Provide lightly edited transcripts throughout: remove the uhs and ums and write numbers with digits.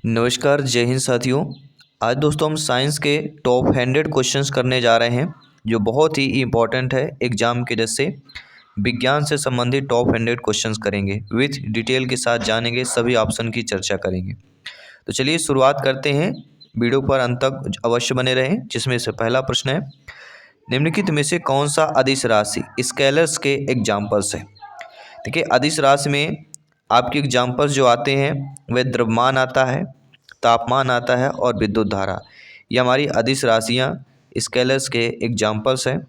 नमस्कार, जय हिंद साथियों। आज दोस्तों हम साइंस के टॉप 100 क्वेश्चंस करने जा रहे हैं जो बहुत ही इम्पोर्टेंट है एग्जाम के जैसे विज्ञान से संबंधित टॉप 100 क्वेश्चंस करेंगे विथ डिटेल के साथ जानेंगे, सभी ऑप्शन की चर्चा करेंगे। तो चलिए शुरुआत करते हैं। वीडियो पर अंत तक अवश्य बने रहें। जिसमें से पहला प्रश्न है, निम्नलिखित में से कौन सा अदिश राशि स्केलर्स के एग्जाम्पल्स है। देखिए, अदिश राशि में आपके एग्जाम्पल्स जो आते हैं वह द्रव्यमान आता है, तापमान आता है और विद्युत धारा। ये हमारी अदिश राशियाँ स्केलर्स के एग्जाम्पल्स हैं।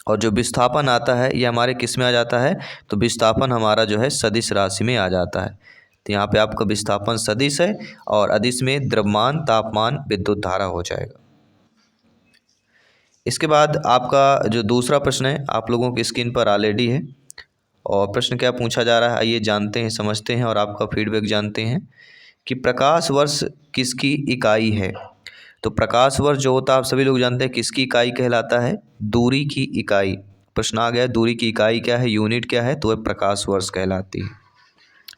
और जो विस्थापन आता है ये हमारे किस में आ जाता है, तो विस्थापन हमारा जो है सदिश राशि में आ जाता है। तो यहाँ पे आपका विस्थापन सदिश है और अदिश में द्रव्यमान, तापमान, विद्युत धारा हो जाएगा। इसके बाद आपका जो दूसरा प्रश्न है आप लोगों की स्क्रीन पर ऑलरेडी है। और प्रश्न क्या पूछा जा रहा है आइए जानते हैं, समझते हैं और आपका फीडबैक जानते हैं कि प्रकाश वर्ष किसकी इकाई है। तो प्रकाश वर्ष जो होता है आप सभी लोग जानते हैं किसकी इकाई कहलाता है, दूरी की इकाई। प्रश्न आ गया दूरी की इकाई क्या है, यूनिट क्या है, तो वह प्रकाश वर्ष कहलाती है।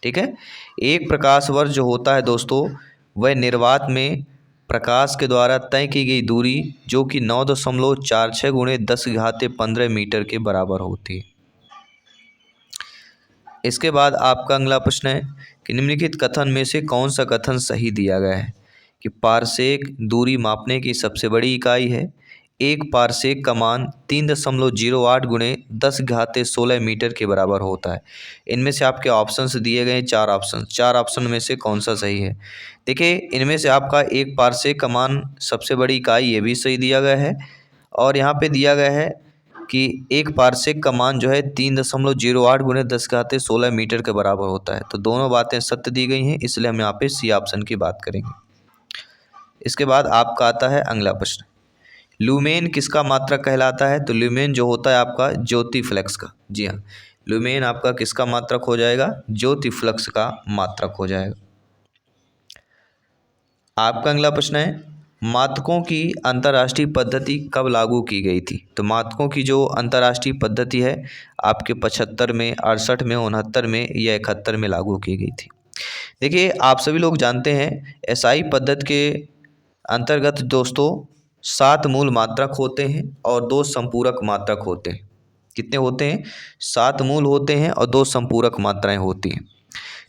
ठीक है, एक प्रकाश वर्ष जो होता है दोस्तों वह निर्वात में प्रकाश के द्वारा तय की गई दूरी जो कि 9.46 गुणे 10⁻15 मीटर के बराबर होती है। इसके बाद आपका अगला प्रश्न है कि निम्नलिखित कथन में से कौन सा कथन सही दिया गया है कि पारसेक दूरी मापने की सबसे बड़ी इकाई है। एक पारसेक का मान 3.08 गुणे 10⁻16 मीटर के बराबर होता है। इनमें से आपके ऑप्शंस दिए गए हैं, चार ऑप्शन में से कौन सा सही है। देखिए, इनमें से आपका एक पारसेक का मान सबसे बड़ी इकाई ये भी सही दिया गया है और यहाँ पे दिया गया है कि एक पारसेक का मान जो है 3.08 गुणे 10⁻16 मीटर के बराबर होता है। तो दोनों बातें सत्य दी गई हैं, इसलिए हम यहाँ पे सी ऑप्शन की बात करेंगे। इसके बाद आपका आता है अगला प्रश्न, ल्यूमेन किसका मात्रक कहलाता है। तो ल्यूमेन जो होता है आपका ज्योति फ्लक्स का। जी हाँ, ल्यूमेन आपका किसका मात्रक हो जाएगा, ज्योति फ्लक्स का मात्रक हो जाएगा। आपका अगला प्रश्न है, मात्रकों की अंतर्राष्ट्रीय पद्धति कब लागू की गई थी। तो मात्रकों की जो अंतर्राष्ट्रीय पद्धति है आपके 75 में, 68 में, 69 में या 71 में लागू की गई थी। देखिए, आप सभी लोग जानते हैं एसआई पद्धति के अंतर्गत दोस्तों 7 मूल मात्रक होते हैं और 2 संपूरक मात्रक होते हैं। कितने होते हैं, 7 मूल होते हैं और 2 संपूरक मात्राएं होती हैं।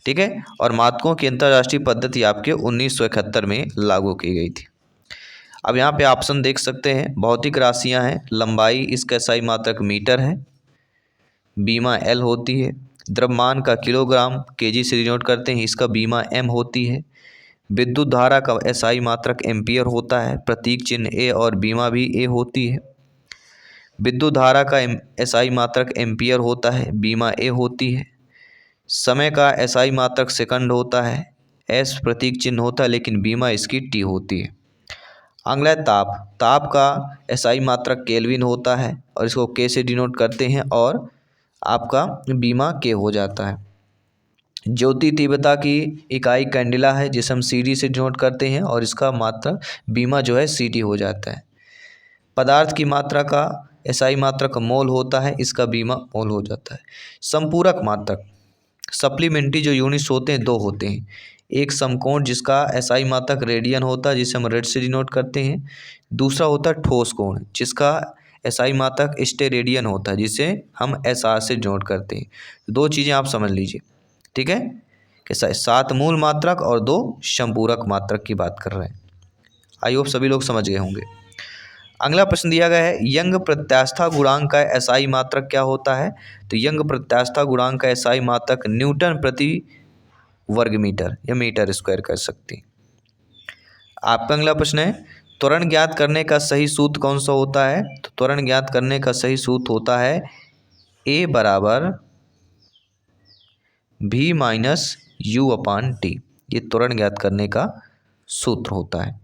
ठीक है, और मात्रकों की अंतर्राष्ट्रीय पद्धति आपके 1971 में लागू की गई थी। अब यहाँ पे ऑप्शन देख सकते हैं, भौतिक राशियाँ हैं, लंबाई इसका एसआई मात्रक मीटर है, बीमा एल होती है, द्रव्यमान का किलोग्राम केजी से डिनोट करते हैं, इसका बीमा एम होती है, विद्युत धारा का एसआई मात्रक एम्पियर होता है, प्रतीक चिन्ह ए और बीमा भी ए होती है। विद्युत धारा का एसआई मात्रक एम्पियर होता है, बीमा ए होती है। समय का एसआई मात्रक सेकंड होता है, एस प्रतीक चिन्ह होता है लेकिन बीमा इसकी टी होती है। अगला है ताप का एसआई मात्रक केल्विन होता है और इसको के से डिनोट करते हैं और आपका बीमा के हो जाता है। ज्योति तीव्रता की इकाई कैंडिला है जिसे हम सीडी से डिनोट करते हैं और इसका मात्रक बीमा जो है सीटी हो जाता है। पदार्थ की मात्रा का एसआई मात्रक मोल होता है, इसका बीमा मोल हो जाता है। संपूरक मात्रक सप्लीमेंट्री जो यूनिट्स होते हैं 2 होते हैं, एक समकोण जिसका एसआई मात्रक रेडियन होता है जिसे हम रेड से डिनोट करते हैं, दूसरा होता है ठोस कोण जिसका एसआई मात्रक स्टेरेडियन होता है जिसे हम एसआर से डिनोट करते हैं। 2 चीज़ें आप समझ लीजिए। ठीक है, कैसा 7 मूल मात्रक और 2 संपूरक मात्रक की बात कर रहे हैं। आई होप सभी लोग समझ गए होंगे। अगला प्रश्न दिया गया है, यंग प्रत्यास्था गुणांक का एसआई मात्रक क्या होता है। तो यंग प्रत्यास्था गुणांक का एसआई मात्रक न्यूटन प्रति वर्ग मीटर या मीटर स्क्वायर कर सकते हैं। आपका अगला प्रश्न है, त्वरण ज्ञात करने का सही सूत्र कौन सा होता है। तो त्वरण ज्ञात करने का सही सूत्र होता है ए बराबर भी माइनस यू अपान टी। ये त्वरण ज्ञात करने का सूत्र होता है।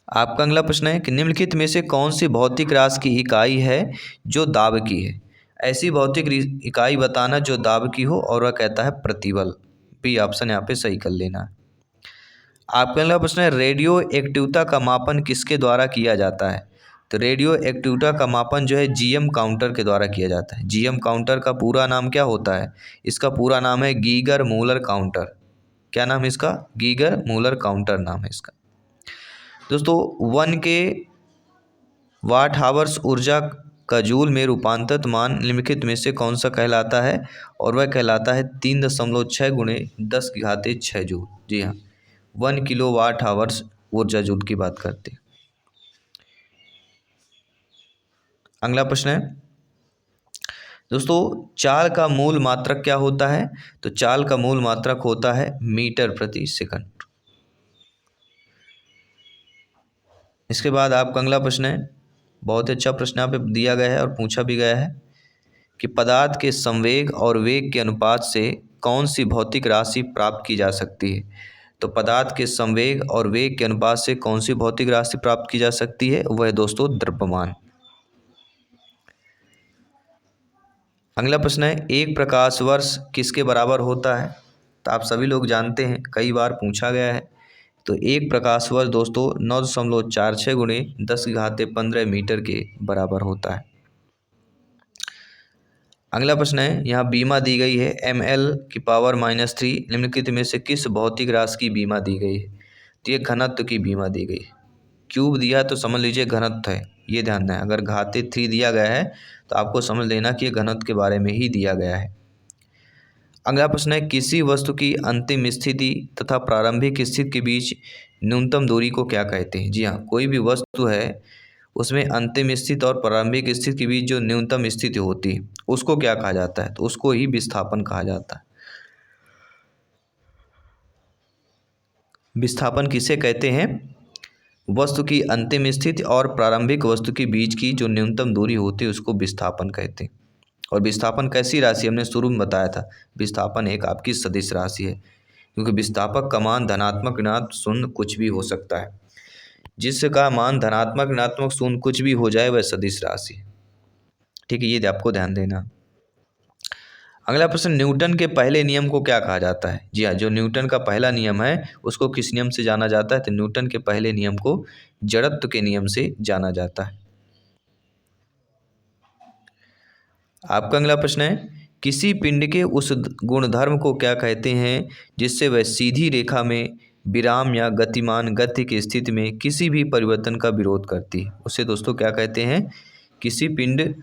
आपका अगला प्रश्न है कि निम्नलिखित में से कौन सी भौतिक राशि की इकाई है जो दाब की है। ऐसी भौतिक इकाई बताना जो दाब की हो और वह कहता है प्रतिबल। बी ऑप्शन यहाँ पे सही कर लेना है। आपका अगला प्रश्न है, रेडियो एक्टिवता का मापन किसके द्वारा किया जाता है। तो रेडियो एक्टिवता का मापन जो है जीएम काउंटर के द्वारा किया जाता है। जीएम काउंटर का पूरा नाम क्या होता है, इसका पूरा नाम है गीगर मूलर काउंटर। क्या नाम है इसका? गीगर मूलर काउंटर नाम है इसका। दोस्तों 1 के वाट हावर्स ऊर्जा का जूल में रूपांतरित मान निम्नलिखित में से कौन सा कहलाता है? और वह कहलाता है 3.6 गुणे 10 की घाते 6 जूल। जी हाँ, 1 किलो वाट हावर्स ऊर्जा जूल की बात करते हैं। अगला प्रश्न है दोस्तों, चाल का मूल मात्रक क्या होता है? तो चाल का मूल मात्रक होता है मीटर प्रति सेकंड। इसके बाद आपका अगला प्रश्न है, बहुत अच्छा प्रश्न यहाँ पे दिया गया है और पूछा भी गया है कि पदार्थ के संवेग और वेग के अनुपात से कौन सी भौतिक राशि प्राप्त की जा सकती है? तो पदार्थ के संवेग और वेग के अनुपात से कौन सी भौतिक राशि प्राप्त की जा सकती है? वह दोस्तों द्रव्यमान। अगला प्रश्न है, एक प्रकाश वर्ष किसके बराबर होता है? तो आप सभी लोग जानते हैं, कई बार पूछा गया है। तो एक प्रकाश वर्ष दोस्तों 9.46 गुणे 10 की घाते 15 मीटर के बराबर होता है। अगला प्रश्न है, यहाँ बीमा दी गई है ml⁻³ निम्नलिखित में से किस भौतिक राशि की बीमा दी गई है? तो ये घनत्व की बीमा दी गई है। क्यूब दिया तो समझ लीजिए घनत्व है, ये ध्यान दें। अगर घाते 3 दिया गया है तो आपको समझ लेना कि ये घनत्व के बारे में ही दिया गया है। अगला प्रश्न है, किसी वस्तु की अंतिम स्थिति तथा प्रारंभिक स्थिति के बीच न्यूनतम दूरी को क्या कहते हैं? जी हाँ, कोई भी वस्तु है उसमें अंतिम स्थिति और प्रारंभिक स्थिति के बीच जो न्यूनतम स्थिति होती है उसको क्या कहा जाता है? तो उसको ही विस्थापन कहा जाता है। विस्थापन किसे कहते हैं? वस्तु की अंतिम स्थिति और प्रारंभिक वस्तु के बीच की जो न्यूनतम दूरी होती है उसको विस्थापन कहते हैं। और विस्थापन कैसी राशि? हमने शुरू में बताया था, विस्थापन एक आपकी सदिश राशि है, क्योंकि विस्थापक का मान धनात्मक ऋणात्मक शून्य कुछ भी हो सकता है। जिसका मान धनात्मक ऋणात्मक शून्य कुछ भी हो जाए वह सदिश राशि है। ठीक है, ये आपको ध्यान देना। अगला प्रश्न, न्यूटन के पहले नियम को क्या कहा जाता है? जी हाँ, जो न्यूटन का पहला नियम है उसको किस नियम से जाना जाता है? तो न्यूटन के पहले नियम को जड़त्व के नियम से जाना जाता है। आपका अगला प्रश्न है, किसी पिंड के उस गुणधर्म को क्या कहते हैं जिससे वह सीधी रेखा में विराम या गतिमान गति की स्थिति में किसी भी परिवर्तन का विरोध करती है? उसे दोस्तों क्या कहते हैं? किसी पिंड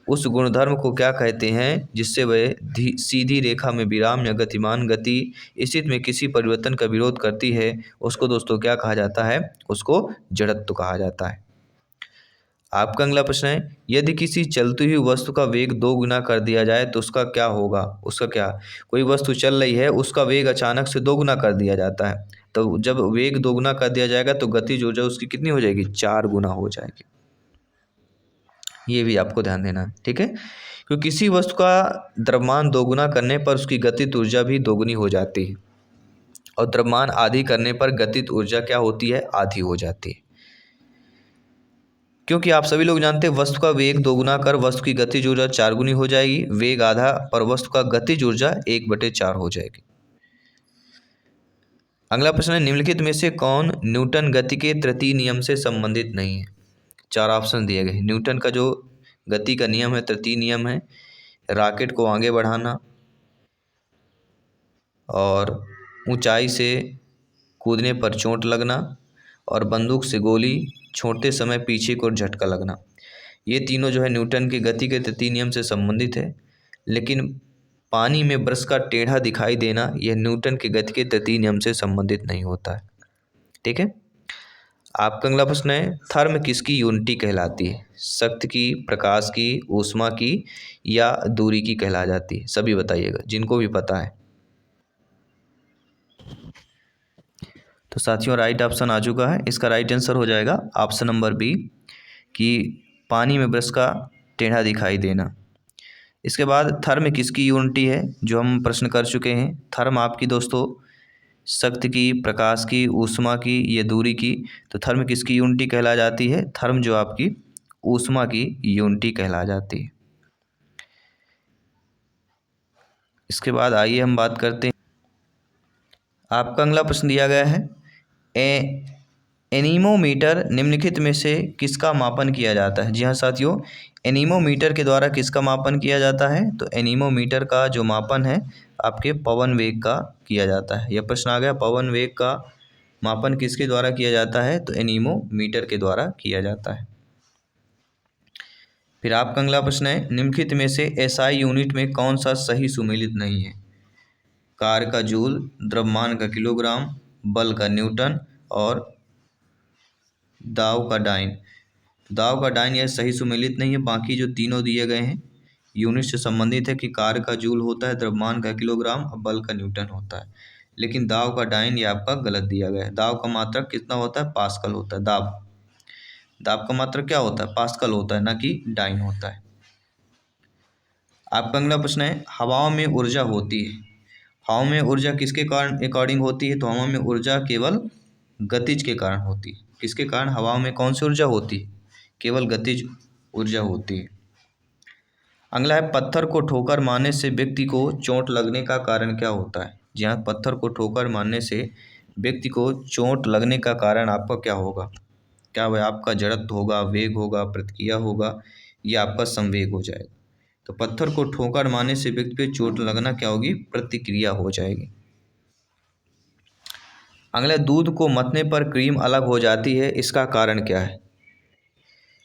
उस गुणधर्म को क्या कहते हैं जिससे वह सीधी रेखा में विराम या गतिमान गति स्थिति में किसी परिवर्तन का विरोध करती है? उसको दोस्तों क्या कहा जाता है? उसको जड़त्व कहा जाता है। आपका अगला प्रश्न है, यदि किसी चलती हुई वस्तु का वेग 2 गुना कर दिया जाए तो उसका क्या होगा? उसका क्या? कोई वस्तु चल रही है, उसका वेग अचानक से 2 गुना कर दिया जाता है, तो जब वेग 2 गुना कर दिया जाएगा तो गतिज ऊर्जा उसकी कितनी हो जाएगी? 4 गुना हो जाएगी। ये भी आपको ध्यान देना है, ठीक है। क्योंकि किसी वस्तु का द्रव्यमान 2 गुना करने पर उसकी गतिज ऊर्जा भी 2 गुनी हो जाती है, और द्रव्यमान आधी करने पर गतिज ऊर्जा क्या होती है? आधी हो जाती है। क्योंकि आप सभी लोग जानते हैं वस्तु का वेग 2 गुना कर वस्तु की गतिज ऊर्जा 4 गुनी हो जाएगी, वेग आधा पर वस्तु का गतिज ऊर्जा 1/4 हो जाएगी। अगला प्रश्न है, निम्नलिखित में से कौन न्यूटन गति के तृतीय नियम से संबंधित नहीं है? 4 ऑप्शन दिए गए। न्यूटन का जो गति का नियम है, तृतीय नियम है, रॉकेट को आगे बढ़ाना और ऊंचाई से कूदने पर चोट लगना और बंदूक से गोली छोड़ते समय पीछे को झटका लगना। ये तीनों जो है न्यूटन की गति के तृतीय नियम से संबंधित है। लेकिन पानी में ब्रश का टेढ़ा दिखाई देना यह न्यूटन की गति के तृतीय नियम से संबंधित नहीं होता है। ठीक है। आपका अगला प्रश्न है, थर्म किसकी यूनिटी कहलाती है? शक्ति की, प्रकाश की, ऊष्मा की या दूरी की कहला जाती है? सभी बताइएगा जिनको भी पता है। तो साथियों राइट ऑप्शन आ चुका है। इसका राइट आंसर हो जाएगा ऑप्शन नंबर बी कि पानी में ब्रश का टेढ़ा दिखाई देना। इसके बाद थर्म किसकी यूनिटी है, जो हम प्रश्न कर चुके हैं। थर्म आपकी दोस्तों शक्ति की, प्रकाश की, ऊष्मा की या दूरी की। तो थर्म किसकी यूनिटी कहला जाती है? थर्म जो आपकी ऊष्मा की यूनिटी कहला जाती है। इसके बाद आइए हम बात करते हैं। आपका अगला प्रश्न दिया गया है, एनीमोमीटर निम्नलिखित में से किसका मापन किया जाता है? जी हाँ साथियों, एनीमोमीटर के द्वारा किसका मापन किया जाता है? तो एनीमोमीटर का जो मापन है आपके पवन वेग का किया जाता है। यह प्रश्न आ गया, पवन वेग का मापन किसके द्वारा किया जाता है? तो एनीमोमीटर के द्वारा किया जाता है। फिर आपका अगला प्रश्न है, निम्नलिखित में से एसआई यूनिट में कौन सा सही सुमेलित नहीं है? कार का जूल, द्रव्यमान का किलोग्राम, बल का न्यूटन और दाव का डाइन। दाव का डाइन यह सही सुमेलित नहीं है। बाकी जो तीनों दिए गए हैं यूनिट से संबंधित है कि कार का जूल होता है, द्रव्यमान का किलोग्राम और बल का न्यूटन होता है। लेकिन दाव का डाइन ये आपका गलत दिया गया है। दाव का मात्रक कितना होता है? पास्कल होता है। दाब दाब का मात्रक क्या होता है? पास्कल होता है, ना कि डाइन होता है। आपका अगला प्रश्न है, हवाओं में ऊर्जा होती है। हवाओं में ऊर्जा किसके कारण अकॉर्डिंग होती है? तो हवाओं में ऊर्जा केवल गतिज के कारण होती है। किसके कारण? हवाओं में कौन सी ऊर्जा होती है? केवल गतिज ऊर्जा होती है। अगला है, पत्थर को ठोकर मारने से व्यक्ति को चोट लगने का कारण क्या होता है? जी हाँ, पत्थर को ठोकर मारने से व्यक्ति को चोट लगने का कारण आपका क्या होगा? क्या वह आपका जड़त्व होगा, वेग होगा, प्रतिक्रिया होगा, या आपका संवेग हो जाएगा? तो पत्थर को ठोकर मारने से व्यक्ति पे चोट लगना क्या होगी? प्रतिक्रिया हो जाएगी। अगला, दूध को मथने पर क्रीम अलग हो जाती है, इसका कारण क्या है?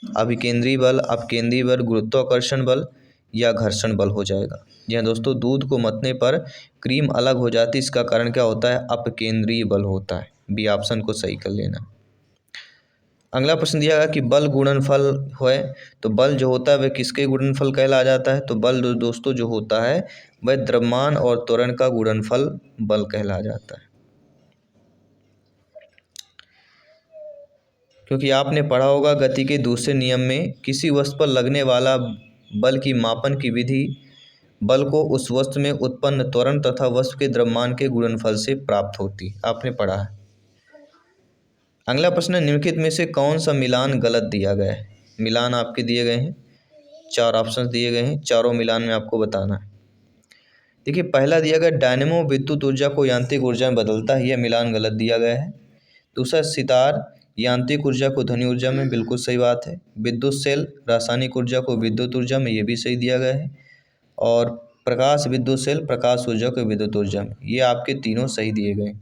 अभिकेंद्री बल, अपकेंद्री बल, गुरुत्वाकर्षण बल या घर्षण बल हो जाएगा। जी हाँ दोस्तों, दूध को मथने पर क्रीम अलग हो जाती है, इसका कारण क्या होता है? अपकेंद्रीय बल होता है। बी ऑप्शन को सही कर लेना। अगला प्रश्न दिया गया कि बल गुणनफल है, तो बल जो होता है वह किसके गुणनफल कहला जाता है? तो बल दोस्तों जो होता है वह द्रव्यमान और त्वरण का गुणनफल बल कहला जाता है। क्योंकि आपने पढ़ा होगा गति के दूसरे नियम में किसी वस्तु पर लगने वाला बल की मापन की विधि बल को उस वस्तु में उत्पन्न त्वरण तथा वस्तु के द्रव्यमान के गुणनफल से प्राप्त होती, आपने पढ़ा है। अगला प्रश्न है, निम्नलिखित में से कौन सा मिलान गलत दिया गया है? मिलान आपके दिए गए हैं, 4 ऑप्शन दिए गए हैं, चारों मिलान में आपको बताना है। देखिए, पहला दिया गया डायनेमो विद्युत ऊर्जा को यांत्रिक ऊर्जा में बदलता है, यह मिलान गलत दिया गया है। दूसरा, सितार यांत्रिक ऊर्जा को ध्वनि ऊर्जा में, बिल्कुल सही बात है। विद्युत सेल रासायनिक ऊर्जा को विद्युत ऊर्जा में, ये भी सही दिया गया है। और प्रकाश विद्युत सेल प्रकाश ऊर्जा को विद्युत ऊर्जा में, ये आपके तीनों सही दिए गए।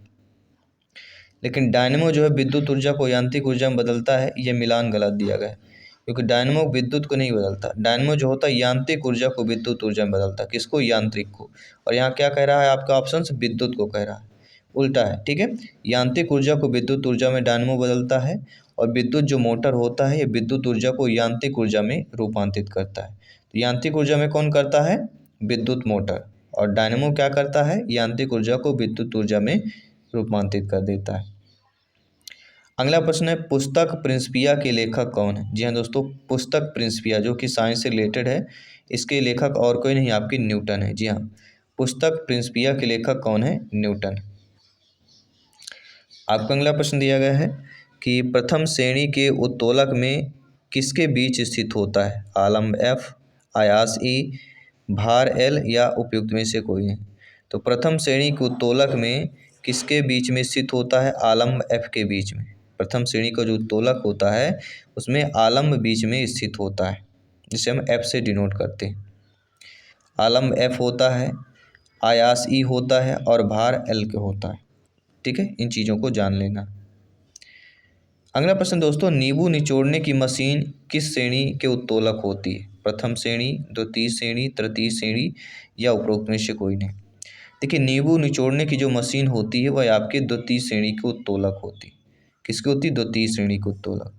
लेकिन डायनेमो जो है विद्युत ऊर्जा को यांत्रिक ऊर्जा में बदलता है, ये मिलान गलत दिया गया है। क्योंकि डायनेमो विद्युत को नहीं बदलता, डायनेमो जो होता है यांत्रिक ऊर्जा को विद्युत ऊर्जा में बदलता है। किसको? यांत्रिक को। और यहाँ क्या कह रहा है आपका ऑप्शन? विद्युत को कह रहा है, उल्टा है। ठीक है, यांत्रिक ऊर्जा को विद्युत ऊर्जा में डायनेमो बदलता है, और विद्युत जो मोटर होता है ये विद्युत ऊर्जा को यांत्रिक ऊर्जा में रूपांतरित करता है। तो यांत्रिक ऊर्जा में कौन करता है? विद्युत मोटर। और डायनेमो क्या करता है? यांत्रिक ऊर्जा को विद्युत ऊर्जा में रूपांतरित कर देता है। अगला प्रश्न है, पुस्तक प्रिंसिपिया के लेखक कौन है? जी हाँ दोस्तों, पुस्तक प्रिंसिपिया जो कि साइंस से रिलेटेड है, इसके लेखक और कोई नहीं, आपकी न्यूटन है। जी हाँ, पुस्तक प्रिंसिपिया के लेखक कौन है? न्यूटन। आपका अगला प्रश्न दिया गया है कि प्रथम श्रेणी के उत्तोलक में किसके बीच स्थित होता है? आलम्ब एफ, आयास ई, भार एल या उपयुक्त में से कोई नहीं। तो प्रथम श्रेणी के उत्तोलक में किसके बीच में स्थित होता है? आलम्ब एफ के बीच में। प्रथम श्रेणी का जो उत्तोलक होता है उसमें आलम्ब बीच में स्थित होता है, जिसे हम एफ से डिनोट करते हैं। आलम्ब एफ होता है, आयास ई होता है और भार एल के होता है। ठीक है, इन चीज़ों को जान लेना। अगला प्रश्न दोस्तों, नींबू निचोड़ने की मशीन किस श्रेणी के उत्तोलक होती है? प्रथम श्रेणी, द्वितीय श्रेणी, तृतीय श्रेणी या उपरोक्त में से कोई नहीं। देखिए, नींबू निचोड़ने की जो मशीन होती है वह आपकी द्वितीय श्रेणी के उत्तोलक होती है। किसकी होती है? द्वितीय श्रेणी के उत्तोलक,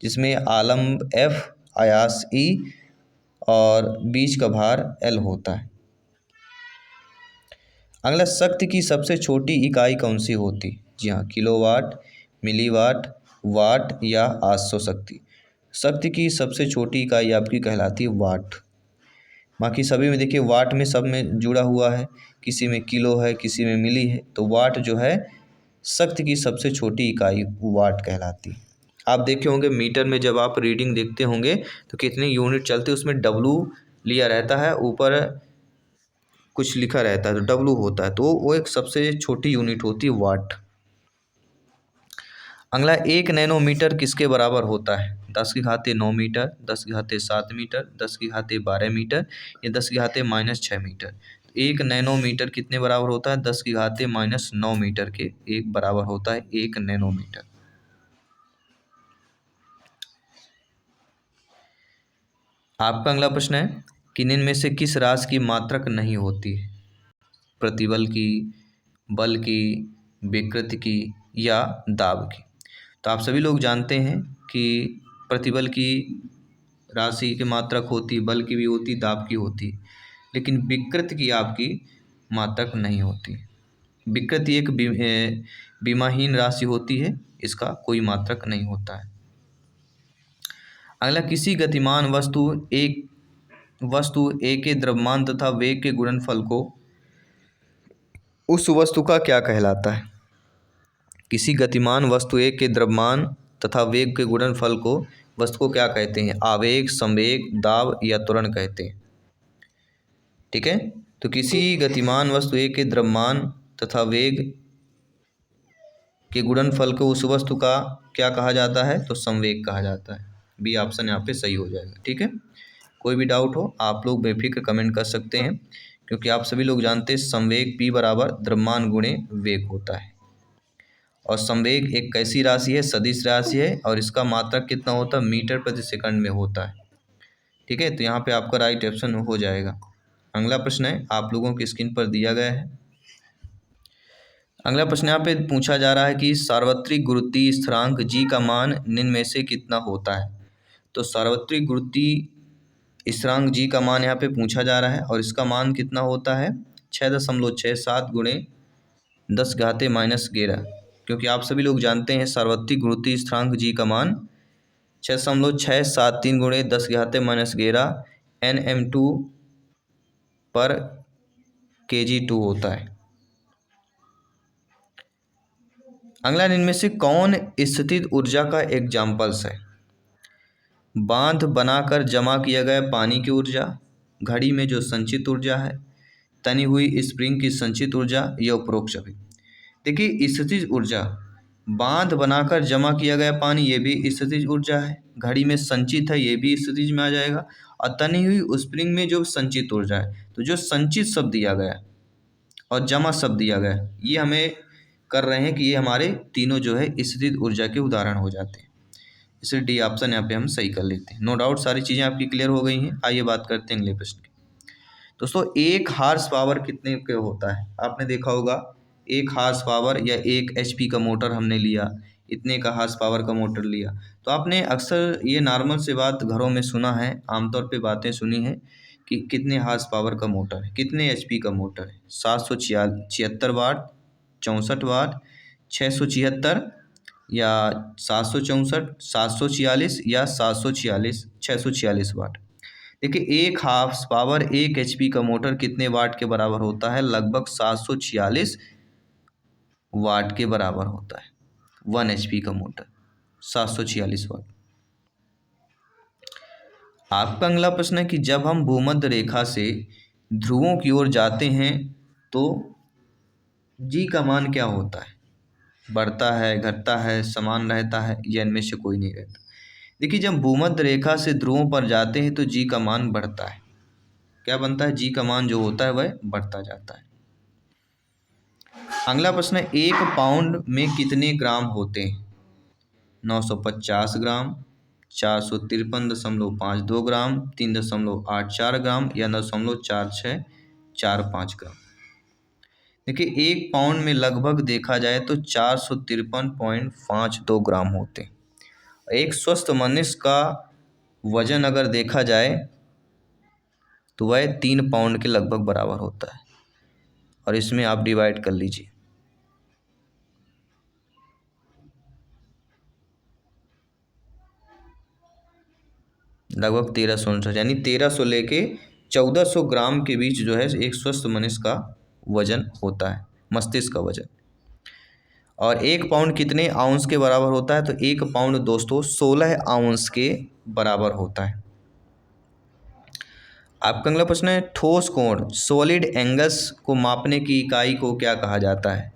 जिसमें आलम्ब एफ, आयास ई और बीच का भार एल होता है। अगला, शक्ति की सबसे छोटी इकाई कौन सी होती? जी हाँ, किलोवाट, मिलीवाट, वाट या आसो शक्ति। शक्ति की सबसे छोटी इकाई आपकी कहलाती है वाट। बाकी सभी में देखिए वाट में सब में जुड़ा हुआ है, किसी में किलो है, किसी में मिली है, तो वाट जो है शक्ति की सबसे छोटी इकाई वाट कहलाती है। आप देखे होंगे मीटर में जब आप रीडिंग देखते होंगे तो कितने यूनिट चलते हैं, उसमें डब्लू लिया रहता है, ऊपर कुछ लिखा रहता है तो डब्लू होता है, तो वो एक सबसे छोटी यूनिट होती है वाट। अगला, 1 नैनोमीटर किसके बराबर होता है? 10⁻9 मीटर, 10⁻7 मीटर, 10⁻12 मीटर या 10⁻−6 मीटर। 1 नैनोमीटर कितने बराबर होता है? 10⁻⁻9 मीटर के एक बराबर होता है 1 नैनोमीटर। आपका अगला प्रश्न है कि निम्न में से किस राशि की मात्रक नहीं होती है? प्रतिबल की, बल की, विकृति की या दाब की। तो आप सभी लोग जानते हैं कि प्रतिबल की राशि की मात्रक होती, बल की भी होती, दाब की होती, लेकिन विकृति की आपकी मात्रक नहीं होती। विकृति एक विमाहीन राशि होती है, इसका कोई मात्रक नहीं होता है। अगला, किसी गतिमान वस्तु ए के द्रव्यमान तथा वेग के गुणनफल को उस वस्तु का क्या कहलाता है? किसी गतिमान वस्तु ए के द्रव्यमान तथा वेग के गुणनफल को वस्तु को क्या कहते हैं? आवेग, संवेग, दाब या त्वरण कहते हैं। ठीक है, तो किसी गतिमान वस्तु ए के द्रव्यमान तथा वेग के गुणनफल को उस वस्तु का क्या कहा जाता है? तो संवेग कहा जाता है। बी ऑप्शन यहाँ पे सही हो जाएगा। ठीक है, कोई भी डाउट हो आप लोग बेफिक्र कमेंट कर सकते हैं, क्योंकि आप सभी लोग जानते हैं संवेग P बराबर द्रव्यमान गुणे वेग होता है। और संवेग एक कैसी राशि है? सदिश राशि है, और इसका मात्रक कितना होता है? मीटर प्रति सेकंड में होता है। ठीक है, तो यहाँ पे आपका राइट ऑप्शन हो जाएगा। अगला प्रश्न है, आप लोगों की स्क्रीन पर दिया गया है। अगला प्रश्न यहाँ पे पूछा जा रहा है कि सार्वत्रिक गुरुत्वीय स्थिरांक g का मान निम्न में से कितना होता है? तो सार्वत्रिक गुरुत्वीय स्थिरांक g का मान यहाँ पे पूछा जा रहा है, और इसका मान कितना होता है? 6.67 गुणे 10⁻⁻11, क्योंकि आप सभी लोग जानते हैं सार्वत्रिक गुरुत्वीय स्थिरांक g का मान 6.673 गुणे 10⁻⁻11 Nm2 पर kg2 होता है। अगला, इनमें से कौन स्थितिज ऊर्जा का एग्जाम्पल्स है? बांध बनाकर जमा किया गया पानी की ऊर्जा, घड़ी में जो संचित ऊर्जा है, तनी हुई स्प्रिंग की संचित ऊर्जा, या उपरोक्त सभी। देखिए, स्थितिज ऊर्जा, बांध बनाकर जमा किया गया पानी ये भी स्थितिज ऊर्जा है, घड़ी में संचित है ये भी स्थितिज में आ जाएगा, और तनी हुई स्प्रिंग में जो संचित ऊर्जा है, तो जो संचित शब्द दिया गया और जमा शब्द दिया गया, ये हमें कर रहे हैं कि ये हमारे तीनों जो है स्थितिज ऊर्जा के उदाहरण हो जाते हैं। इसलिए डी ऑप्शन यहाँ पे हम सही कर लेते हैं। नो डाउट सारी चीज़ें आपकी क्लियर हो गई हैं। आइए बात करते हैं अगले प्रश्न की। दोस्तों, 1 हार्स पावर कितने के होता है? आपने देखा होगा 1 हार्स पावर या 1 HP का मोटर हमने लिया, इतने का हार्स पावर का मोटर लिया, तो आपने अक्सर ये नॉर्मल से बात घरों में सुना है, आमतौर पे बातें सुनी है कि कितने हार्स पावर का मोटर है, कितने HP का मोटर है। 776 वाट, 64 वाट, 676 या 764, 746 या 746, 646 वाट। देखिए, 1 हार्स पावर 1 HP का मोटर कितने वाट के बराबर होता है? लगभग 746 वाट के बराबर होता है। 1 HP का मोटर 746 वाट। आपका अगला प्रश्न है कि जब हम भूमध्य रेखा से ध्रुवों की ओर जाते हैं तो जी का मान क्या होता है? बढ़ता है, घटता है, समान रहता है, या इनमें से कोई नहीं रहता? देखिए, जब भूमध्य रेखा से ध्रुवों पर जाते हैं तो जी का मान बढ़ता है। क्या बनता है? जी का मान जो होता है वह बढ़ता जाता है। अगला प्रश्न है, 1 पाउंड में कितने ग्राम होते हैं? 950 ग्राम, 453.52 ग्राम, 3.84 ग्राम, या 9.4645 ग्राम। देखिए, 1 पाउंड में लगभग देखा जाए तो 453.52 ग्राम होते हैं। एक स्वस्थ मनुष्य का वजन अगर देखा जाए तो वह 3 पाउंड के लगभग बराबर होता है, और इसमें आप डिवाइड कर लीजिए। लगभग 1300, यानी 1300 लेके 1400 ग्राम के बीच जो है एक स्वस्थ मनुष्य का वजन होता है, मस्तिष्क का वजन। और 1 पाउंड कितने आउंस के बराबर होता है? तो 1 पाउंड दोस्तों 16 आउंस के बराबर होता है। आपका अगला प्रश्न है, ठोस कोण सॉलिड एंगल्स को मापने की इकाई को क्या कहा जाता है?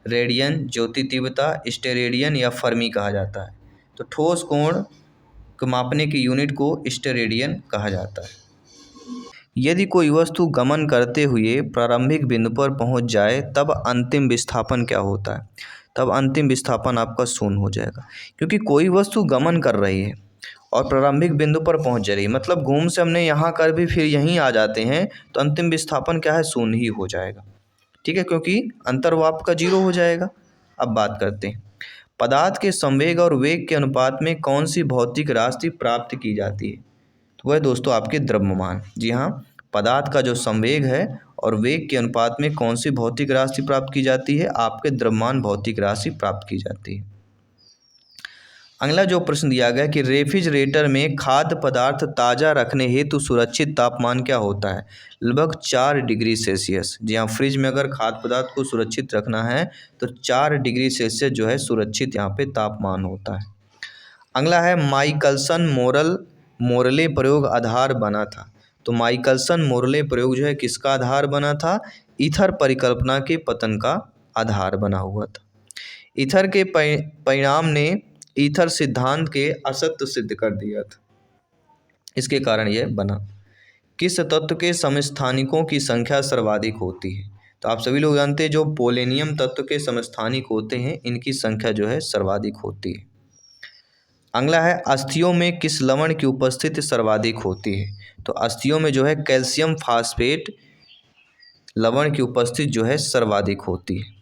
रेडियन, ज्योति तीव्रता, स्टेरेडियन, या फर्मी कहा जाता है? तो ठोस कोण को मापने की यूनिट को स्टेरेडियन कहा जाता है। यदि कोई वस्तु गमन करते हुए प्रारंभिक बिंदु पर पहुंच जाए तब अंतिम विस्थापन क्या होता है? तब अंतिम विस्थापन आपका शून्य हो जाएगा, क्योंकि कोई वस्तु गमन कर रही है और प्रारंभिक बिंदु पर पहुंच जा रही है, मतलब घूम से हमने यहाँ कर भी फिर यहीं आ जाते हैं, तो अंतिम विस्थापन क्या है? शून्य ही हो जाएगा। ठीक है, क्योंकि अंतर्वाप का जीरो हो जाएगा। अब बात करते हैं, पदार्थ के संवेग और वेग के अनुपात में कौन सी भौतिक राशि प्राप्त की जाती है? तो वह दोस्तों आपके द्रव्यमान। जी हाँ, पदार्थ का जो संवेग है और वेग के अनुपात में कौन सी भौतिक राशि प्राप्त की जाती है? आपके द्रव्यमान भौतिक राशि प्राप्त की जाती है। अगला जो प्रश्न दिया गया कि रेफ्रिजरेटर में खाद्य पदार्थ ताज़ा रखने हेतु सुरक्षित तापमान क्या होता है? लगभग 4 डिग्री सेल्सियस। जी हाँ, फ्रिज में अगर खाद्य पदार्थ को सुरक्षित रखना है तो 4 डिग्री सेल्सियस जो है सुरक्षित यहाँ पे तापमान होता है। अगला है माइकलसन मोरले प्रयोग आधार बना था। तो माइकलसन मोरले प्रयोग जो है किसका आधार बना था? ईथर परिकल्पना के पतन का आधार बना हुआ था। ईथर के परिणाम ने ईथर सिद्धांत के असत्य सिद्ध कर दिया था, इसके कारण यह बना। किस तत्व के समस्थानिकों की संख्या सर्वाधिक होती है? तो आप सभी लोग जानते हैं जो पोलेनियम तत्व के समस्थानिक होते हैं इनकी संख्या जो है सर्वाधिक होती है। अगला है अस्थियों में किस लवण की उपस्थिति सर्वाधिक होती है? तो अस्थियों में जो है कैल्शियम फास्फेट लवण की उपस्थिति जो है सर्वाधिक होती है।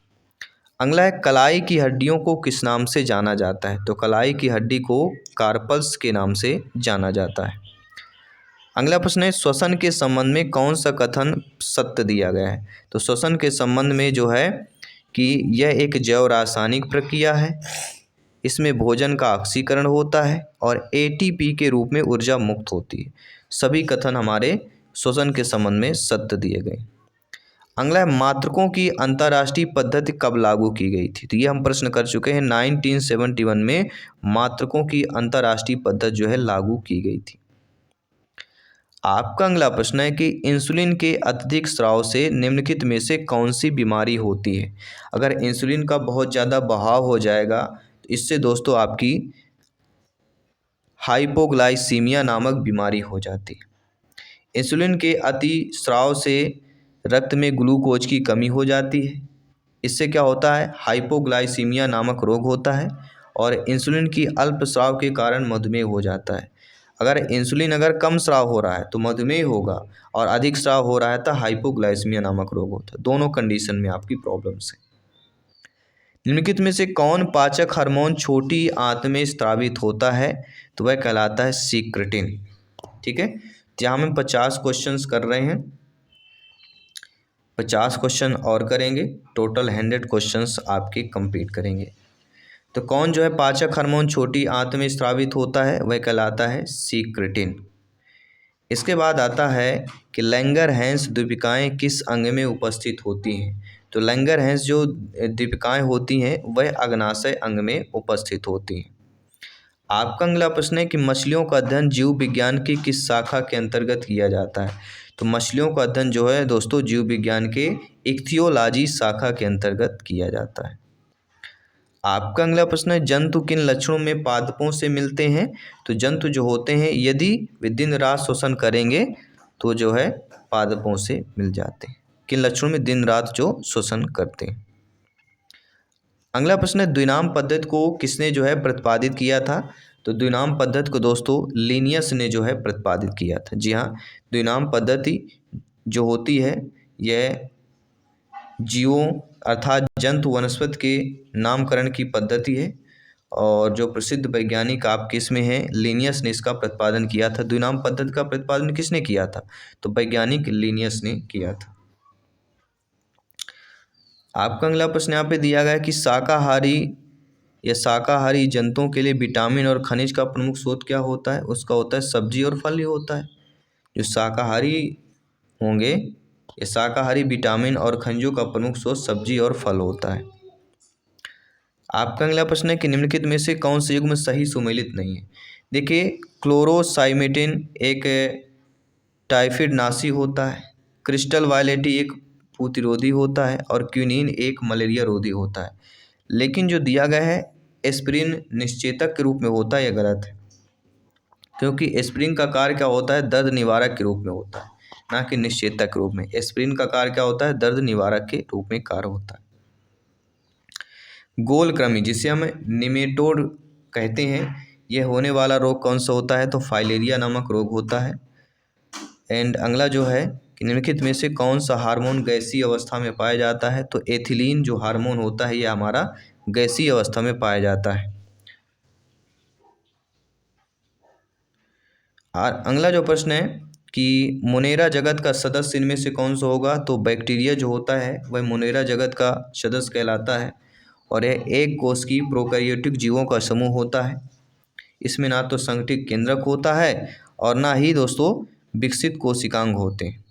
अगला है कलाई की हड्डियों को किस नाम से जाना जाता है? तो कलाई की हड्डी को कार्पल्स के नाम से जाना जाता है। अगला प्रश्न है श्वसन के संबंध में कौन सा कथन सत्य दिया गया है? तो श्वसन के संबंध में जो है कि यह एक जैव रासायनिक प्रक्रिया है, इसमें भोजन का ऑक्सीकरण होता है और एटीपी के रूप में ऊर्जा मुक्त होती है। सभी कथन हमारे श्वसन के संबंध में सत्य दिए गए। अगला है मात्रकों की अंतर्राष्ट्रीय पद्धति कब लागू की गई थी? तो ये हम प्रश्न कर चुके हैं। 1971 में मात्रकों की अंतर्राष्ट्रीय पद्धति जो है लागू की गई थी। आपका अगला प्रश्न है कि इंसुलिन के अत्यधिक स्राव से निम्नलिखित में से कौन सी बीमारी होती है? अगर इंसुलिन का बहुत ज़्यादा बहाव हो जाएगा तो इससे दोस्तों आपकी हाइपोग्लाइसीमिया नामक बीमारी हो जाती है। इंसुलिन के अति स्राव से रक्त में ग्लूकोज की कमी हो जाती है, इससे क्या होता है? हाइपोग्लाइसीमिया नामक रोग होता है। और इंसुलिन की अल्प स्राव के कारण मधुमेह हो जाता है। अगर इंसुलिन कम स्राव हो रहा है तो मधुमेह होगा, और अधिक स्राव हो रहा है तो हाइपोग्लाइसीमिया नामक रोग होता है। दोनों कंडीशन में आपकी प्रॉब्लम्स है। निम्नलिखित में से कौन पाचक हार्मोन छोटी आंत में स्रावित होता है? तो वह कहलाता है सीक्रेटिन। ठीक है, यहाँ हम 50 क्वेश्चंस कर रहे हैं, 50 क्वेश्चन और करेंगे, टोटल 100 क्वेश्चंस आपके कंप्लीट करेंगे। तो कौन जो है पाचक हार्मोन छोटी आंत में स्रावित होता है? वह कहलाता है सीक्रेटिन। इसके बाद आता है कि लैंगरहैंस दीपिकाएँ किस अंग में उपस्थित होती हैं? तो लैंगरहैंस जो दीपिकाएँ होती हैं वह अग्नाशय अंग में उपस्थित होती हैं। आपका अगला प्रश्न है कि मछलियों का अध्ययन जीव विज्ञान की किस शाखा के अंतर्गत किया जाता है? तो मछलियों का अध्ययन जो है दोस्तों जीव विज्ञान के इक्थियोलॉजी शाखा के अंतर्गत किया जाता है। आपका अगला प्रश्न है जंतु किन लक्षणों में पादपों से मिलते हैं? तो जंतु जो होते हैं यदि वे दिन रात श्वसन करेंगे तो जो है पादपों से मिल जाते हैं। किन लक्षणों में? दिन रात जो श्वसन करते हैं। अगला प्रश्न है द्विनाम पद्धति को किसने जो है प्रतिपादित किया था? तो द्विनाम पद्धति को दोस्तों लिनियस ने जो है प्रतिपादित किया था। जी हाँ, द्विनाम पद्धति जो होती है यह जीवों अर्थात जंतु वनस्पति के नामकरण की पद्धति है, और जो प्रसिद्ध वैज्ञानिक आपके इसमें हैं लिनियस ने इसका प्रतिपादन किया था। द्विनाम पद्धति का प्रतिपादन किसने किया था? तो वैज्ञानिक लिनियस ने किया था। आपका अगला प्रश्न यहाँ पे दिया गया है कि शाकाहारी जंतुओं के लिए विटामिन और खनिज का प्रमुख स्रोत क्या होता है? उसका होता है सब्जी और फल ही होता है। जो शाकाहारी होंगे ये शाकाहारी विटामिन और खनिजों का प्रमुख स्रोत सब्जी और फल होता है। आपका अगला प्रश्न है कि निम्नलिखित में से कौन से युग्म सही सुमेलित नहीं है? देखिए, क्लोरोसाइमेटिन एक टाइफाइड नाशी होता है, क्रिस्टल वायलेटी एक प्रतिरोधी होता है, और क्विनीन एक मलेरिया रोधी होता है। लेकिन जो दिया गया है एस्पिरिन निश्चेतक के रूप में होता है, यह गलत है, क्योंकि एस्पिरिन का कार्य क्या होता है? दर्द निवारक के रूप में होता है, ना कि निश्चेतक के रूप में। एस्पिरिन का कार्य क्या होता है? दर्द निवारक के रूप में कार्य होता है। गोल कृमि जिसे हम निमेटोड कहते हैं, यह होने वाला रोग कौन सा होता है? तो फाइलेरिया नामक रोग होता है। एंड अगला जो है कि निम्नलिखित में से कौन सा हार्मोन गैसीय अवस्था में पाया जाता है? तो एथिलीन जो हार्मोन होता है ये हमारा गैसीय अवस्था में पाया जाता है। और अगला जो प्रश्न है कि मोनेरा जगत का सदस्य इनमें से कौन सा होगा? तो बैक्टीरिया जो होता है वह मोनेरा जगत का सदस्य कहलाता है और यह एक कोश की प्रोकैरियोटिक जीवों का समूह होता है। इसमें ना तो संगठित केंद्रक होता है और ना ही दोस्तों विकसित कोशिकांग होते हैं।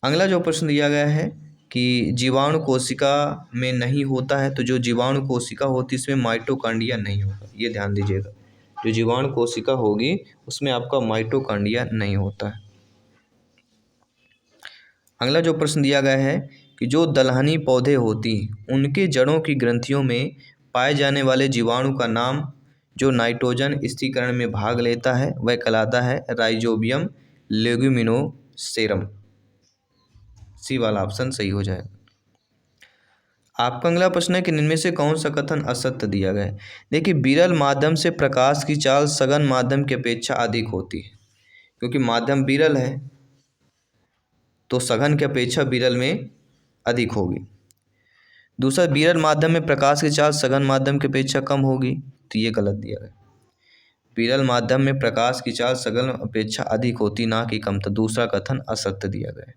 अगला जो प्रश्न दिया गया है कि जीवाणु कोशिका में नहीं होता है, तो जो जीवाणु कोशिका होती है इसमें माइटोकॉन्ड्रिया नहीं होगा, ये ध्यान दीजिएगा। जो जीवाणु कोशिका होगी उसमें आपका माइटोकॉन्ड्रिया नहीं होता है। अगला जो प्रश्न दिया गया है कि जो दलहनी पौधे होती हैं उनके जड़ों की ग्रंथियों में पाए जाने वाले जीवाणु का नाम जो नाइट्रोजन स्थिरीकरण में भाग लेता है वह कहलाता है राइजोबियम लेग्यूमिनोसेरम। सी वाला ऑप्शन सही हो जाएगा। आपका अगला प्रश्न है कि इनमें से कौन सा कथन असत्य दिया गया है? देखिए, विरल माध्यम से प्रकाश की चाल सघन माध्यम की अपेक्षा अधिक होती है, क्योंकि माध्यम विरल है तो सघन की अपेक्षा विरल में अधिक होगी। दूसरा, विरल माध्यम में प्रकाश की चाल सघन माध्यम की अपेक्षा कम होगी, तो ये गलत दिया गया। विरल माध्यम में प्रकाश की चाल सघन अपेक्षा अधिक होती ना कि कम, तो दूसरा कथन असत्य दिया गया है।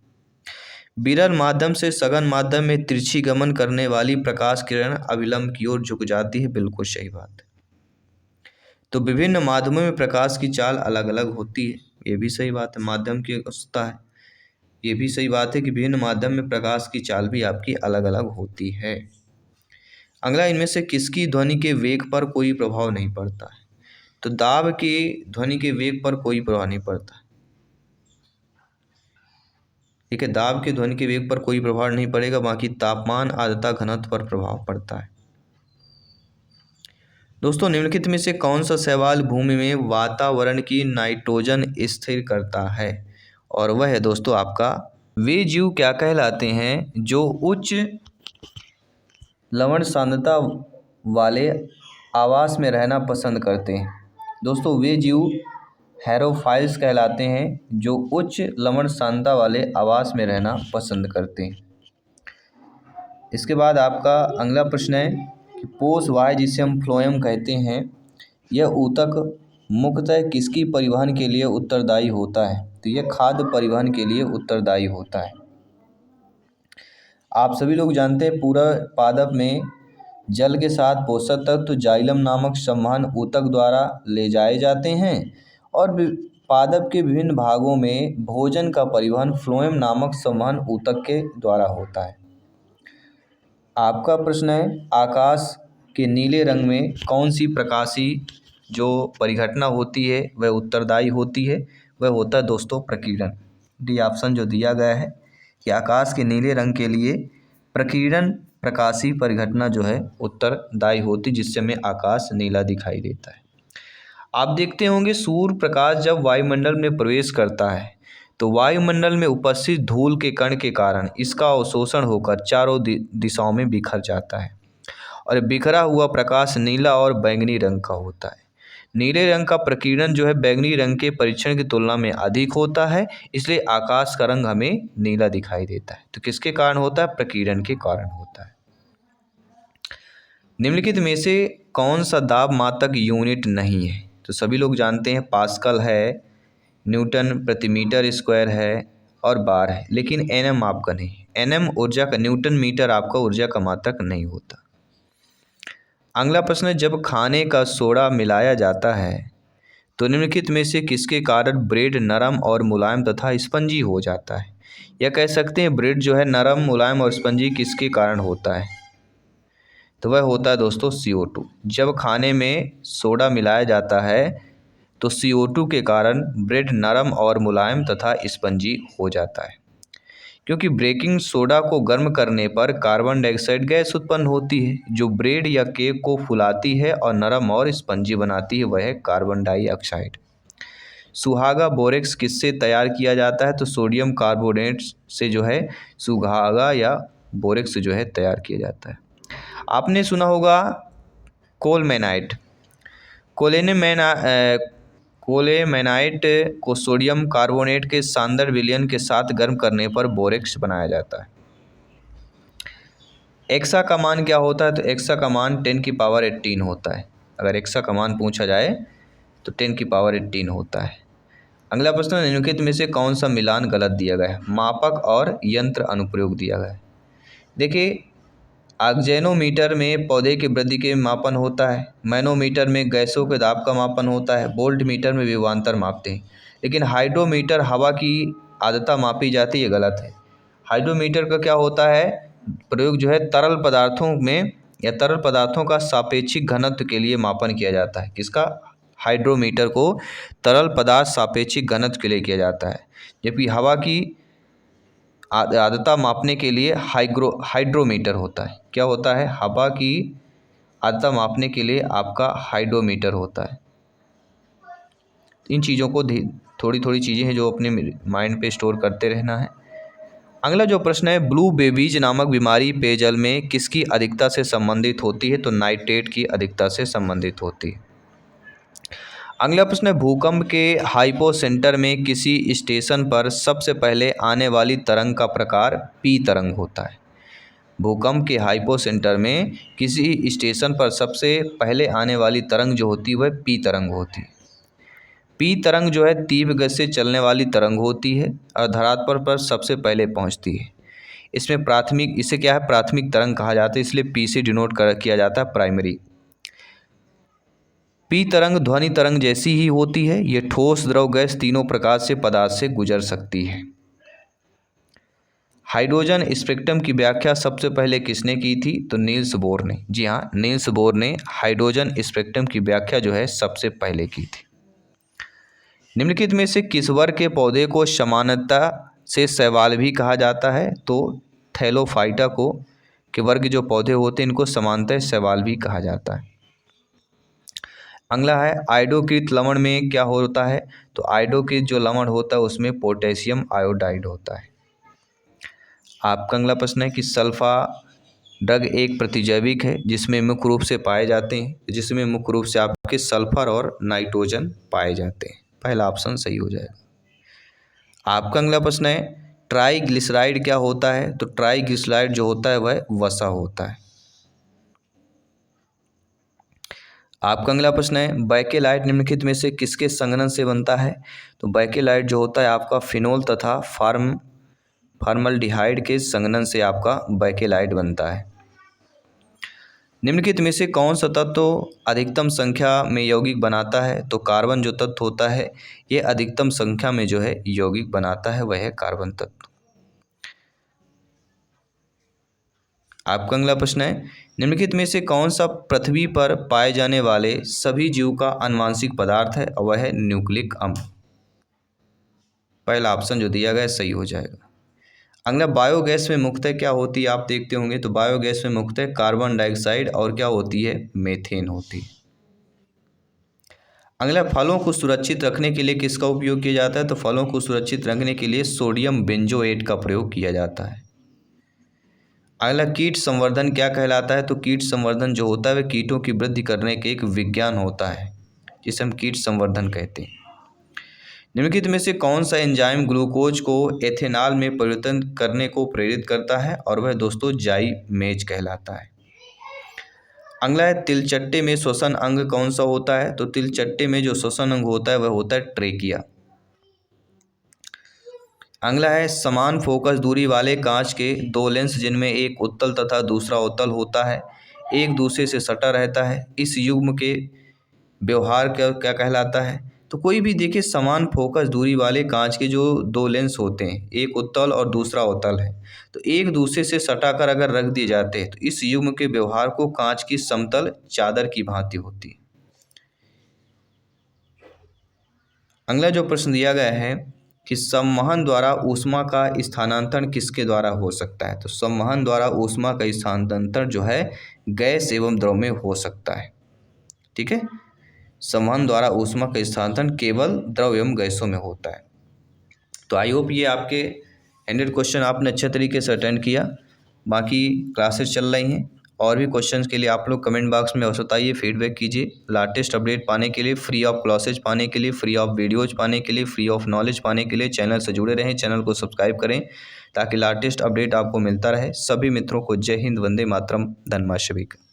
विरल माध्यम से सघन माध्यम में तिरछी गमन करने वाली प्रकाश किरण अविलंब की ओर झुक जाती है, बिल्कुल सही बात है। तो विभिन्न माध्यमों में प्रकाश की चाल अलग अलग होती है, ये भी सही बात है। माध्यम की अवस्था है, ये भी सही बात है कि विभिन्न माध्यम में प्रकाश की चाल भी आपकी अलग अलग होती है। अगला, इनमें से किसकी ध्वनि के वेग पर कोई प्रभाव नहीं पड़ता है? तो दाब के ध्वनि के वेग पर कोई प्रभाव नहीं पड़ता। ठीक है, दाब के ध्वनि के वेग पर कोई प्रभाव नहीं पड़ेगा, बाकी तापमान, आर्द्रता, घनत्व पर प्रभाव पड़ता है। दोस्तों, निम्नलिखित में से कौन सा शैवाल भूमि में वातावरण की नाइट्रोजन स्थिर करता है? और वह है दोस्तों आपका, वे जीव क्या कहलाते हैं जो उच्च लवण सांद्रता वाले आवास में रहना पसंद करते हैं? दोस्तों, वे जीव हैरोफाइल्स कहलाते हैं जो उच्च लवण सांद्रता वाले आवास में रहना पसंद करते हैं। इसके बाद आपका अगला प्रश्न है कि पोषवायु जिसे हम फ्लोएम कहते हैं, यह ऊतक मुख्यतः किसकी परिवहन के लिए उत्तरदायी होता है? तो यह खाद्य परिवहन के लिए उत्तरदायी होता है। आप सभी लोग जानते हैं पूरा पादप में जल के साथ पोषक तत्व जाइलम नामक संवहन ऊतक द्वारा ले जाए जाते हैं और पादप के विभिन्न भागों में भोजन का परिवहन फ्लोएम नामक संवहन ऊतक के द्वारा होता है। आपका प्रश्न है, आकाश के नीले रंग में कौन सी प्रकाशीय जो परिघटना होती है वह उत्तरदायी होती है? वह होता है दोस्तों प्रकीर्णन। डी ऑप्शन जो दिया गया है कि आकाश के नीले रंग के लिए प्रकीर्णन प्रकाशीय परिघटना जो है उत्तरदायी होती, जिससे हमें आकाश नीला दिखाई देता है। आप देखते होंगे सूर्य प्रकाश जब वायुमंडल में प्रवेश करता है तो वायुमंडल में उपस्थित धूल के कण के कारण इसका अवशोषण होकर चारों दिशाओं में बिखर जाता है और बिखरा हुआ प्रकाश नीला और बैंगनी रंग का होता है। नीले रंग का प्रकीर्णन जो है बैंगनी रंग के परीक्षण की तुलना में अधिक होता है, इसलिए आकाश का रंग हमें नीला दिखाई देता है। तो किसके कारण होता है? प्रकीर्णन के कारण होता है। निम्नलिखित में से कौन सा दाब मात्रक यूनिट नहीं है? तो सभी लोग जानते हैं पास्कल है, न्यूटन प्रति मीटर स्क्वायर है और बार है, लेकिन एनएम आपका नहीं। एनएम ऊर्जा का, न्यूटन मीटर आपका ऊर्जा का मात्रक नहीं होता। अगला प्रश्न है, जब खाने का सोडा मिलाया जाता है तो निम्नलिखित में से किसके कारण ब्रेड नरम और मुलायम तथा स्पंजी हो जाता है? या कह सकते हैं ब्रेड जो है नरम, मुलायम और स्पंजी किसके कारण होता है? तो वह होता है दोस्तों CO2। जब खाने में सोडा मिलाया जाता है तो CO2 के कारण ब्रेड नरम और मुलायम तथा स्पंजी हो जाता है, क्योंकि बेकिंग सोडा को गर्म करने पर कार्बन डाइऑक्साइड गैस उत्पन्न होती है जो ब्रेड या केक को फुलाती है और नरम और स्पंजी बनाती है, वह है कार्बन डाइऑक्साइड। सुहागा बोरेक्स किससे तैयार किया जाता है? तो सोडियम कार्बोनेट से जो है सुहागा या बोरेक्स जो है तैयार किया जाता है। आपने सुना होगा कोलमेनाइट। कोलेनेमेना कोलेमेनाइट को सोडियम कार्बोनेट के सांद्र विलयन के साथ गर्म करने पर बोरेक्स बनाया जाता है। एक्सा का मान क्या होता है? तो एक्सा का मान 10⁻18 होता है। अगर एक्सा का मान पूछा जाए तो 10⁻18 होता है। अगला प्रश्न, निम्नलिखित में से कौन सा मिलान गलत दिया गया है? मापक और यंत्र अनुप्रयोग दिया गया है। देखिए, ऑक्जेनोमीटर में पौधे की वृद्धि के मापन होता है, मैनोमीटर में गैसों के दाब का मापन होता है, वोल्ट मीटर में विभवांतर मापते हैं, लेकिन हाइड्रोमीटर हवा की आर्द्रता मापी जाती है, ये गलत है। हाइड्रोमीटर का क्या होता है? प्रयोग जो है तरल पदार्थों में या तरल पदार्थों का सापेक्षिक घनत्व के लिए मापन किया जाता है। किसका? हाइड्रोमीटर को तरल पदार्थ सापेक्षिक घनत्व के लिए किया जाता है, जबकि हवा की आर्द्रता मापने के लिए हाइड्रोमीटर होता है। क्या होता है? हवा की आर्द्रता मापने के लिए आपका हाइड्रोमीटर होता है। इन चीज़ों को थोड़ी थोड़ी चीज़ें हैं जो अपने माइंड पे स्टोर करते रहना है। अगला जो प्रश्न है, ब्लू बेबीज नामक बीमारी पेयजल में किसकी अधिकता से संबंधित होती है? तो नाइट्रेट की अधिकता से संबंधित होती है। अगला प्रश्न है, भूकंप के हाइपोसेंटर में किसी स्टेशन पर सबसे पहले आने वाली तरंग का प्रकार पी तरंग होता है। भूकंप के हाइपोसेंटर में किसी स्टेशन पर सबसे पहले आने वाली तरंग जो होती है वह पी तरंग होती है। पी तरंग जो है तीव्र गति से चलने वाली तरंग होती है और धरातल पर सबसे पहले पहुंचती है। इसमें इसे क्या है? प्राथमिक तरंग कहा जाता है, इसलिए पी से डिनोट किया जाता है प्राइमरी। पी तरंग ध्वनि तरंग जैसी ही होती है। ये ठोस, द्रव, गैस तीनों प्रकार से पदार्थ से गुजर सकती है। हाइड्रोजन स्पेक्ट्रम की व्याख्या सबसे पहले किसने की थी? तो नील्स बोर ने। जी हाँ, नील्स बोर ने हाइड्रोजन स्पेक्ट्रम की व्याख्या जो है सबसे पहले की थी। निम्नलिखित में से किस वर्ग के पौधे को समानता से शैवाल भी कहा जाता है? तो थैलोफाइटा के वर्ग जो पौधे होते हैं इनको समानतः शैवाल भी कहा जाता है। अगला है, आयोडोकृत लवण में क्या होता है? तो आयोडोकृत जो लवण होता है उसमें पोटेशियम आयोडाइड होता है। आपका अगला प्रश्न है कि सल्फा ड्रग एक प्रतिजैविक है जिसमें मुख्य रूप से पाए जाते हैं, जिसमें मुख्य रूप से आपके सल्फर और नाइट्रोजन पाए जाते हैं। पहला ऑप्शन सही हो जाएगा। आपका अगला प्रश्न है, ट्राइग्लिसराइड क्या होता है? तो ट्राइग्लिसराइड जो होता है वह वसा होता है। आपका अगला प्रश्न है, बैकेलाइट निम्नलिखित में से किसके संघनन से बनता है? तो बैकेलाइट जो होता है आपका फिनोल तथा फार्मल्डिहाइड के संघनन से आपका बैकेलाइट बनता है। निम्नलिखित में से कौन सा तत्व अधिकतम संख्या में यौगिक बनाता है? तो कार्बन जो तत्व होता है ये अधिकतम संख्या में जो है यौगिक बनाता है, वह है कार्बन तत्व। आपका अगला प्रश्न है, निम्नलिखित में से कौन सा पृथ्वी पर पाए जाने वाले सभी जीव का आनुवांशिक पदार्थ है? वह है न्यूक्लिक अम्ल। पहला ऑप्शन जो दिया गया सही हो जाएगा। अगला, बायोगैस में मुख्यतः क्या होती है? आप देखते होंगे तो बायोगैस में मुख्यतः कार्बन डाइऑक्साइड और क्या होती है? मीथेन होती है। अगला, फलों को सुरक्षित रखने के लिए किसका उपयोग किया जाता है? तो फलों को सुरक्षित रखने के लिए सोडियम बेंजोएट का प्रयोग किया जाता है। अगला, कीट संवर्धन क्या कहलाता है? तो कीट संवर्धन जो होता है वह कीटों की वृद्धि करने के एक विज्ञान होता है जिसे हम कीट संवर्धन कहते हैं। निम्नलिखित में से कौन सा एंजाइम ग्लूकोज को एथेनॉल में परिवर्तन करने को प्रेरित करता है? और वह दोस्तों जाइमेज कहलाता है। अगला है, तिलचट्टे में श्वसन अंग कौन सा होता है? तो तिलचट्टे में जो श्वसन अंग होता है वह होता है ट्रेकिया। अगला है, समान फोकस दूरी वाले कांच के दो लेंस जिनमें एक उत्तल तथा दूसरा अवतल होता है एक दूसरे से सटा रहता है, इस युग्म के व्यवहार क्या कहलाता है? तो कोई भी देखिए, समान फोकस दूरी वाले कांच के जो दो लेंस होते हैं, एक उत्तल और दूसरा अवतल है, तो एक दूसरे से सटाकर अगर रख दिए जाते हैं तो इस युग्म के व्यवहार को कांच की समतल चादर की भांति होती है। अगला जो प्रश्न दिया गया है कि संवहन द्वारा ऊष्मा का स्थानांतरण किसके द्वारा हो सकता है? तो संवहन द्वारा ऊष्मा का स्थानांतरण जो है गैस एवं द्रव में हो सकता है। ठीक है, संवहन द्वारा ऊष्मा का स्थानांतरण केवल द्रव एवं गैसों में होता है। तो आई होप ये आपके 100 क्वेश्चन आपने अच्छे तरीके से अटेंड किया। बाकी क्लासेस चल रही हैं, और भी क्वेश्चंस के लिए आप लोग कमेंट बॉक्स में अवश्य बताइए, फीडबैक कीजिए। लेटेस्ट अपडेट पाने के लिए, फ्री ऑफ क्लासेज पाने के लिए, फ्री ऑफ वीडियोज पाने के लिए, फ्री ऑफ नॉलेज पाने के लिए चैनल से जुड़े रहें, चैनल को सब्सक्राइब करें ताकि लेटेस्ट अपडेट आपको मिलता रहे। सभी मित्रों को जय हिंद, वंदे मातरम, धन्यवाद सभी का।